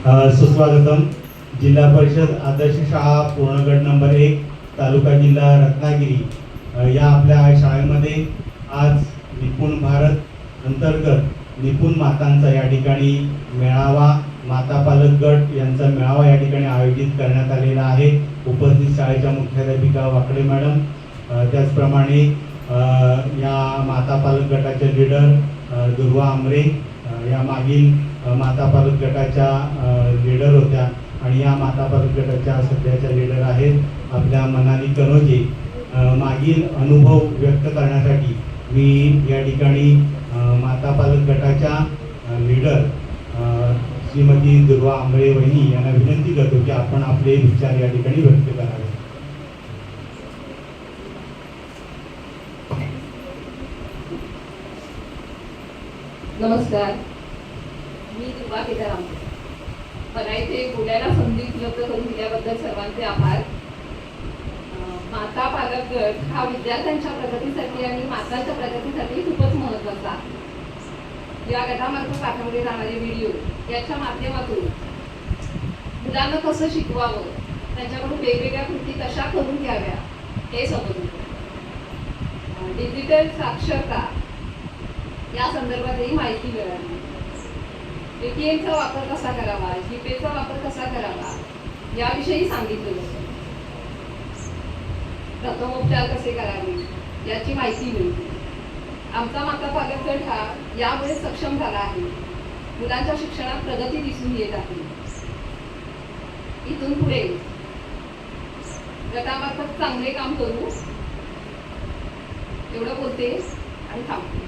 सुस्वागतम. जिल्हा परिषद आदर्श शाळा पूर्णगड नंबर 1 तालुका जिल्हा रत्नागिरी या आपल्या शाळेमध्ये आज निपुण भारत अंतर्गत निपुण मातांचा या ठिकाणी मेळावा, माता पालक गट यांचा मेळावा या ठिकाणी आयोजित करण्यात आलेला आहे. उपस्थित शाळेच्या मुख्याध्यापिका वाकडे मॅडम, त्याचप्रमाणे या माता पालक गटाचे लीडर दुर्वा आमरे या मागील माता पालक गटाच्या लीडर होत्या आणि या माता पालक गटाच्या सध्याच्या लीडर आहेत आपल्या मनाली कनोजे. मागील अनुभव व्यक्त करण्यासाठी मी या ठिकाणी माता पालक गटाच्या लीडर श्रीमती दुर्वा आंबळे वहिनी यांना विनंती करतो की आपण आपले विचार या ठिकाणी व्यक्त करावे. नमस्कार, मी दुर्वा केदाराम. मला इथे बोलायला संधी उपलब्ध करून दिल्याबद्दल सर्वांचे आभार. माता पालक गट हा विद्यार्थ्यांच्या प्रगतीसाठी आणि मातांच्या प्रगतीसाठी खूपच महत्त्वाचा आहे. या गटामार्फत पाठवले जाणारे व्हिडिओ याच्या माध्यमातून मुलांना कसं शिकवावं, त्यांच्याकडून वेगवेगळ्या कृती कशा करून घ्याव्या हे समजतं. डिजिटल साक्षरता या संदर्भातही माहिती मिळाली. ATMचा वापर कसा करावा, जीपेचा वापर कसा करावा याविषयी सांगितलं होतं. प्रथमोपचार कसे करावे याची माहिती मिळते. आमचा माता पालक गट हा यामुळे सक्षम झाला आहे. मुलांच्या शिक्षणात प्रगती दिसून येत आहे. इथून पुढे गटामार्फत चांगले काम करू एवढं बोलते आणि थांबते.